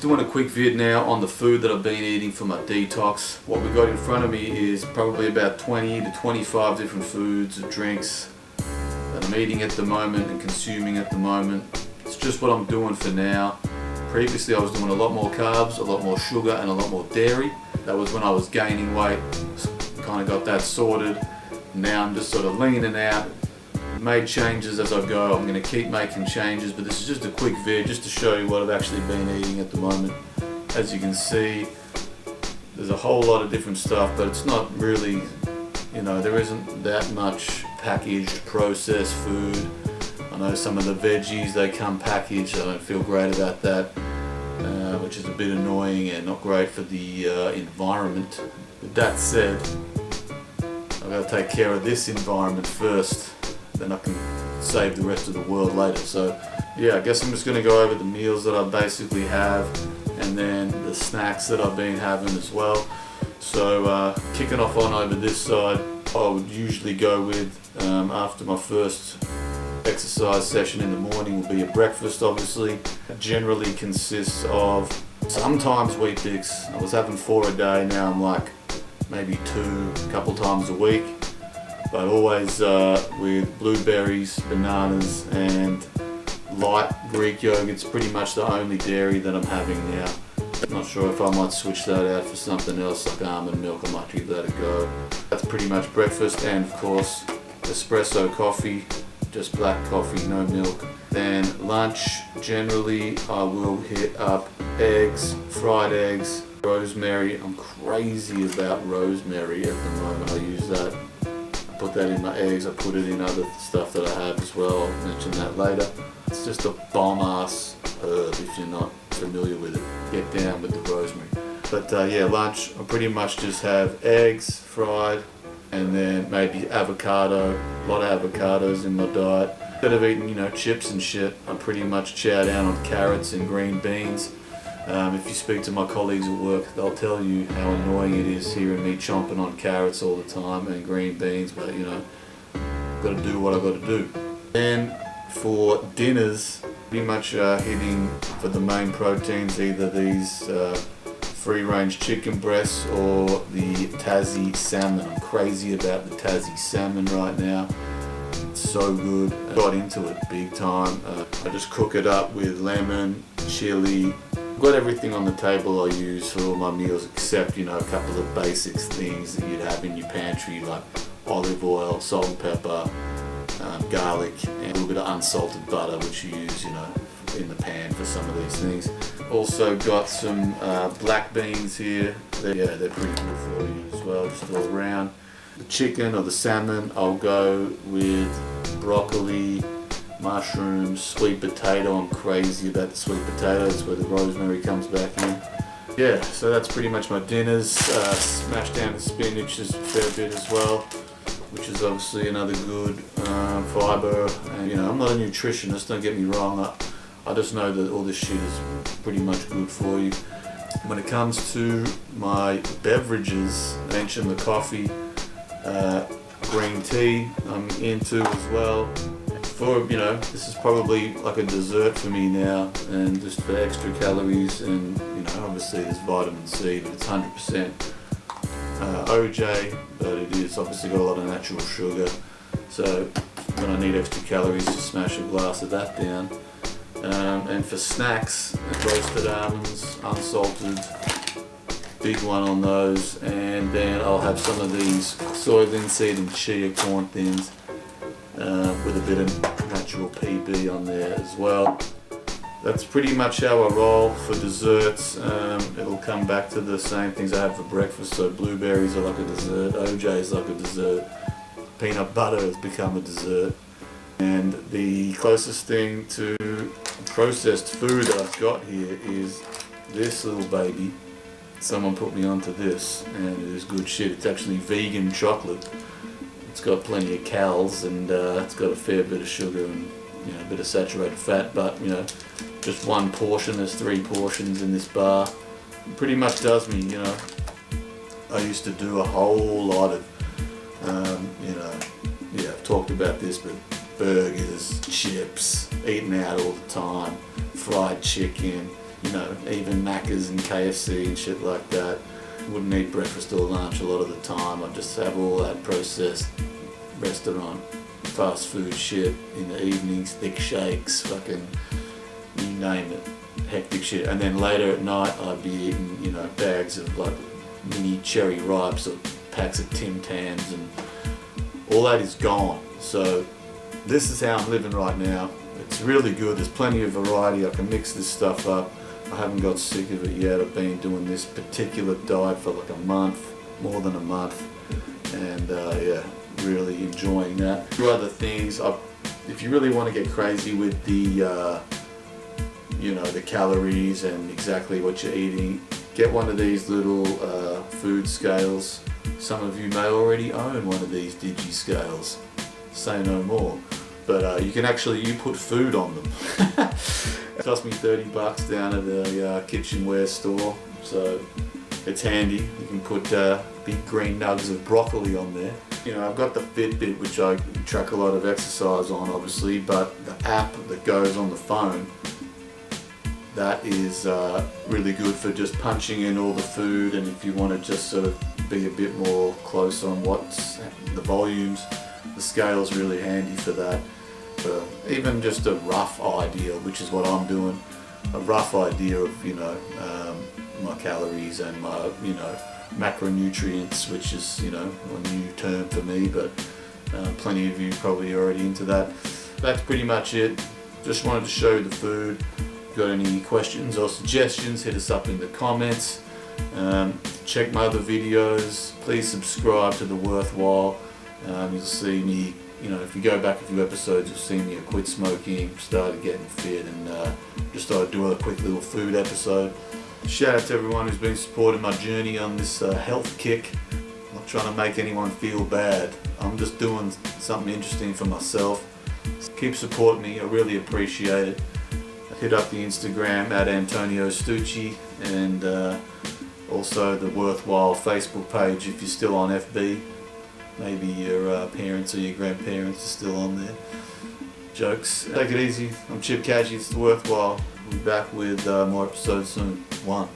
doing a quick vid now on the food that I've been eating for my detox. What we got in front of me is probably about 20 to 25 different foods or drinks that I'm eating at the moment and consuming at the moment. It's just what I'm doing for now. Previously I was doing a lot more carbs, a lot more sugar and a lot more dairy. That was when I was gaining weight, kind of got that sorted. Now I'm just sort of leaning out. Made changes as I go. I'm going to keep making changes, but this is just a quick vid just to show you what I've actually been eating at the moment. As you can see, there's a whole lot of different stuff, but it's not really, there isn't that much packaged processed food. I know some of the veggies, they come packaged. I don't feel great about that, which is a bit annoying and not great for the environment. With that said, I've got to take care of this environment first. Then I can save the rest of the world later. So yeah, I guess I'm just going to go over the meals that I basically have and then the snacks that I've been having as well. So kicking off on over this side, I would usually go with, after my first exercise session in the morning, will be a breakfast obviously. It generally consists of sometimes Wheat Bix. I was having 4 a day, now I'm like maybe 2 a couple times a week. But always with blueberries, bananas and light Greek yogurt. It's pretty much the only dairy that I'm having now. I'm not sure if I might switch that out for something else like almond milk. I might give that a go. That's pretty much breakfast, and of course espresso coffee, just black coffee, no milk. Then lunch, generally I will hit up eggs, fried eggs, rosemary. I'm crazy about rosemary at the moment. I use that. Put that in my eggs, I put it in other stuff that I have as well. I'll mention that later. It's just a bomb ass herb if you're not familiar with it. Get down with the rosemary. But yeah, lunch, I pretty much just have eggs fried and then maybe avocado. A lot of avocados in my diet. Instead of eating, chips and shit, I pretty much chow down on carrots and green beans. If you speak to my colleagues at work, they'll tell you how annoying it is hearing me chomping on carrots all the time and green beans, but got to do what I got to do. Then for dinners, pretty much hitting for the main proteins, either these free-range chicken breasts or the Tassie salmon. I'm crazy about the Tassie salmon right now. It's so good. I got into it big time. I just cook it up with lemon, chili. I've got everything on the table I use for all my meals except, a couple of basic things that you'd have in your pantry like olive oil, salt and pepper, garlic, and a little bit of unsalted butter, which you use, in the pan for some of these things. Also got some black beans here. They're pretty good for you as well, just all around. The chicken or the salmon, I'll go with broccoli, mushrooms, sweet potato. I'm crazy about the sweet potatoes where the rosemary comes back in. Yeah, so that's pretty much my dinners. Smashed down the spinach is a fair bit as well, which is obviously another good fibre. And I'm not a nutritionist, don't get me wrong. I just know that all this shit is pretty much good for you. When it comes to my beverages, I mentioned the coffee, green tea I'm into as well. For, this is probably like a dessert for me now, and just for extra calories, and obviously there's vitamin C, but it's 100% OJ, but it is obviously got a lot of natural sugar, so when I need extra calories, just smash a glass of that down. And for snacks, roasted almonds, unsalted, big one on those, and then I'll have some of these soy linseed and chia corn thins with a bit of natural PB on there as well. That's pretty much how I roll. For desserts, it'll come back to the same things I have for breakfast. So blueberries are like a dessert, OJ is like a dessert, peanut butter has become a dessert, and the closest thing to processed food that I've got here is this little baby. Someone put me onto this, and it is good shit. It's actually vegan chocolate. It's got plenty of calories, and it's got a fair bit of sugar and a bit of saturated fat, but just one portion. There's 3 portions in this bar. It pretty much does me. I used to do a whole lot of I've talked about this, but burgers, chips, eating out all the time, fried chicken, you know, even Macca's and KFC and shit like that. Wouldn't eat breakfast or lunch a lot of the time. I'd just have all that processed restaurant, fast food shit in the evenings, thick shakes, fucking, you name it, hectic shit. And then later at night I'd be eating, you know, bags of like mini cherry ripes or packs of Tim Tams, and all that is gone. So this is how I'm living right now. It's really good. There's plenty of variety. I can mix this stuff up. I haven't got sick of it yet. I've been doing this particular diet for like a month, more than a month, and yeah, really enjoying that. Two other things, if you really want to get crazy with the you know, the calories and exactly what you're eating, get one of these little food scales. Some of you may already own one of these digi scales. Say no more. But you can actually, you put food on them. It cost me $30 down at the kitchenware store, so it's handy. You can put big green nugs of broccoli on there. You know, I've got the Fitbit, which I track a lot of exercise on, obviously, but the app that goes on the phone, that is really good for just punching in all the food, and if you want to just sort of be a bit more close on what's the volumes, the scale's really handy for that. Even just a rough idea, which is what I'm doing, a rough idea of, you know, my calories and my, you know, macronutrients, which is, you know, a new term for me, but plenty of you probably already into that. That's pretty much it. Just wanted to show you the food. If you've got any questions or suggestions, hit us up in the comments. Check my other videos. Please subscribe to The Worthwhile. You'll see me, you know, if you go back a few episodes, you'll see me. I quit smoking, started getting fit, and just thought I'd do a quick little food episode. Shout out to everyone who's been supporting my journey on this health kick. I'm not trying to make anyone feel bad. I'm just doing something interesting for myself. Keep supporting me. I really appreciate it. Hit up the Instagram at Antonio Stucci, and also the Worthwhile Facebook page if you're still on FB. Maybe your parents or your grandparents are still on there. Jokes. Take it easy. I'm Chip Cashy. It's The Worthwhile. We'll be back with more episodes soon. One.